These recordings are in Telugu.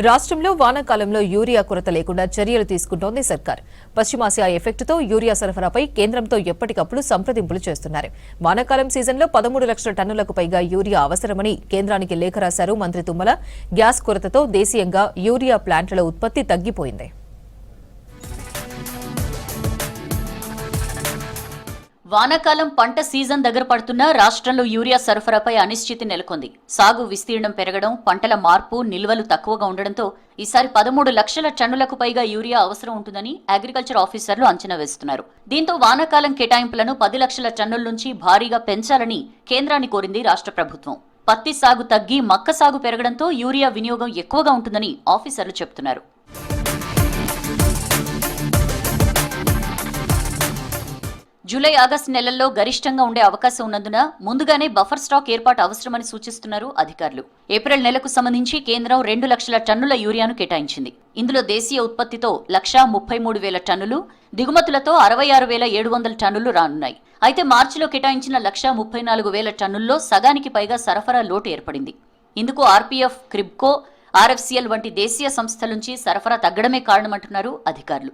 రాష్ట్రంలో వానాకాలంలో యూరియా కొరత లేకుండా చర్యలు తీసుకుంటోంది సర్కార్. పశ్చిమాసియా ఎఫెక్టుతో యూరియా సరఫరాపై కేంద్రంతో ఎప్పటికప్పుడు సంప్రదింపులు చేస్తున్నారు. వానాకాలం సీజన్లో 13 లక్షల టన్నులకు పైగా యూరియా అవసరమని కేంద్రానికి లేఖ రాశారు మంత్రి తుమ్మల. గ్యాస్ కొరతతో దేశీయంగా యూరియా ప్లాంట్ల ఉత్పత్తి తగ్గిపోయింది. వానాకాలం పంట సీజన్ దగ్గర పడుతున్నా రాష్ట్రంలో యూరియా సరఫరాపై అనిశ్చితి నెలకొంది. సాగు విస్తీర్ణం పెరగడం, పంటల మార్పు, నిల్వలు తక్కువగా ఉండడంతో ఈసారి 13 లక్షల టన్నులకు పైగా యూరియా అవసరం ఉంటుందని అగ్రికల్చర్ ఆఫీసర్లు అంచనా వేస్తున్నారు. దీంతో వానాకాలం కేటాయింపులను 10 లక్షల టన్నుల నుంచి భారీగా పెంచాలని కేంద్రాన్ని కోరింది రాష్ట్ర ప్రభుత్వం. పత్తి సాగు తగ్గి మక్క సాగు పెరగడంతో యూరియా వినియోగం ఎక్కువగా ఉంటుందని ఆఫీసర్లు చెబుతున్నారు. జూలై, ఆగస్టు నెలల్లో గరిష్టంగా ఉండే అవకాశం ఉన్నందున ముందుగానే బఫర్ స్టాక్ ఏర్పాటు అవసరమని సూచిస్తున్నారు అధికారులు. ఏప్రిల్ నెలకు సంబంధించి కేంద్రం 2 లక్షల టన్నుల యూరియాను కేటాయించింది. ఇందులో దేశీయ ఉత్పత్తితో 1,33,000 టన్నులు, దిగుమతులతో 66,700 టన్నులు రానున్నాయి. అయితే మార్చిలో కేటాయించిన 1,34,000 టన్నుల్లో సగానికి పైగా సరఫరా లోటు ఏర్పడింది. ఇందుకు ఆర్పీఎఫ్, క్రిబ్కో, ఆర్ఎఫ్సీఎల్ వంటి దేశీయ సంస్థల నుంచి సరఫరా తగ్గడమే కారణమంటున్నారు అధికారులు.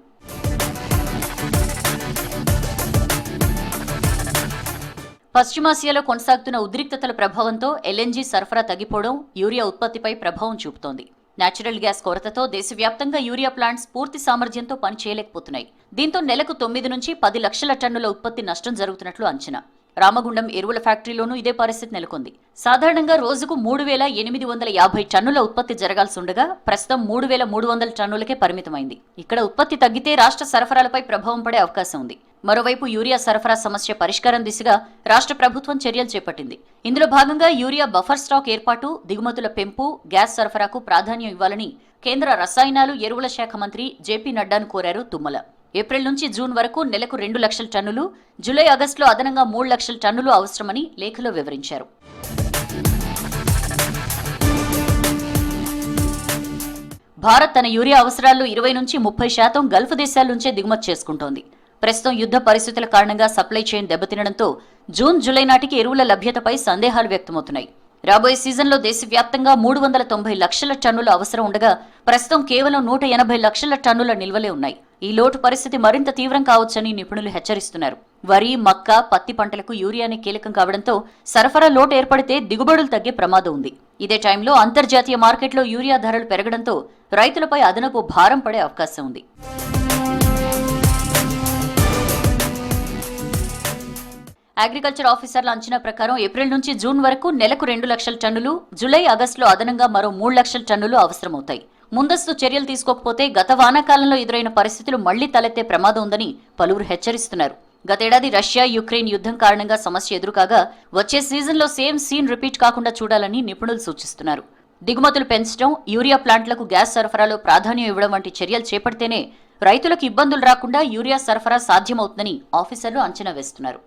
పశ్చిమాసియాలో కొనసాగుతున్న ఉద్రిక్తతల ప్రభావంతో ఎల్ఎన్జీ సరఫరా తగ్గిపోవడం యూరియా ఉత్పత్తిపై ప్రభావం చూపుతోంది. నేచురల్ గ్యాస్ కొరతతో దేశవ్యాప్తంగా యూరియా ప్లాంట్స్ పూర్తి సామర్థ్యంతో పనిచేయలేకపోతున్నాయి. దీంతో నెలకు 9 నుంచి 10 లక్షల టన్నుల ఉత్పత్తి నష్టం జరుగుతున్నట్లు అంచనా. రామగుండం ఎరువుల ఫ్యాక్టరీలోనూ ఇదే పరిస్థితి నెలకొంది. సాధారణంగా రోజుకు 3,850 టన్నుల ఉత్పత్తి జరగాల్సి ఉండగా ప్రస్తుతం 3,300 టన్నులకే పరిమితమైంది. ఇక్కడ ఉత్పత్తి తగ్గితే రాష్ట్ర సరఫరాలపై ప్రభావం పడే అవకాశం ఉంది. మరోవైపు యూరియా సరఫరా సమస్య పరిష్కారం దిశగా రాష్ట్ర ప్రభుత్వం చర్యలు చేపట్టింది. ఇందులో భాగంగా యూరియా బఫర్ స్టాక్ ఏర్పాటు, దిగుమతుల పెంపు, గ్యాస్ సరఫరాకు ప్రాధాన్యం ఇవ్వాలని కేంద్ర రసాయనాలు, ఎరువుల శాఖ మంత్రి జేపీ నడ్డాను కోరారు తుమ్మల. ఏప్రిల్ నుంచి జూన్ వరకు నెలకు 2 లక్షల టన్నులు, జూలై, ఆగస్టులో అదనంగా 3 లక్షల టన్నులు అవసరమని లేఖలో వివరించారు. భారత్ తన యూరియా అవసరాల్లో 20 నుంచి 30% గల్ఫ్ దేశాల నుంచే దిగుమతి చేసుకుంటోంది. ప్రస్తుతం యుద్ధ పరిస్థితుల కారణంగా సప్లై చైన్ దెబ్బతినడంతో జూన్, జూలై నాటికి ఎరువుల లభ్యతపై సందేహాలు వ్యక్తమవుతున్నాయి. రాబోయే సీజన్లో దేశవ్యాప్తంగా 390 లక్షల టన్నుల అవసరం ఉండగా ప్రస్తుతం కేవలం 180 లక్షల టన్నుల నిల్వలే ఉన్నాయి. ఈ లోటు పరిస్థితి మరింత తీవ్రం కావచ్చని నిపుణులు హెచ్చరిస్తున్నారు. వరి, మక్క, పత్తి పంటలకు యూరియానే కీలకం కావడంతో సరఫరా లోటు ఏర్పడితే దిగుబడులు తగ్గే ప్రమాదం ఉంది. ఇదే టైంలో అంతర్జాతీయ మార్కెట్లో యూరియా ధరలు పెరగడంతో రైతులపై అదనపు భారం పడే అవకాశం ఉంది. అగ్రికల్చర్ ఆఫీసర్ల అంచనా ప్రకారం ఏప్రిల్ నుంచి జూన్ వరకు నెలకు 2 లక్షల టన్నులు, జూలై, ఆగస్టులో అదనంగా మరో 3 లక్షల టన్నులు అవసరమవుతాయి. ముందస్తు చర్యలు తీసుకోకపోతే గత వానాకాలంలో ఎదురైన పరిస్థితులు మళ్లీ తలెత్తే ప్రమాదం ఉందని పలువురు హెచ్చరిస్తున్నారు. గతేడాది రష్యా, యుక్రెయిన్ యుద్ధం కారణంగా సమస్య ఎదురుకాగా వచ్చే సీజన్లో సేమ్ సీన్ రిపీట్ కాకుండా చూడాలని నిపుణులు సూచిస్తున్నారు. దిగుమతులు పెంచడం, యూరియా ప్లాంట్లకు గ్యాస్ సరఫరాలో ప్రాధాన్యం ఇవ్వడం వంటి చర్యలు చేపడితేనే రైతులకు ఇబ్బందులు రాకుండా యూరియా సరఫరా సాధ్యమవుతుందని ఆఫీసర్లు అంచనా వేస్తున్నారు.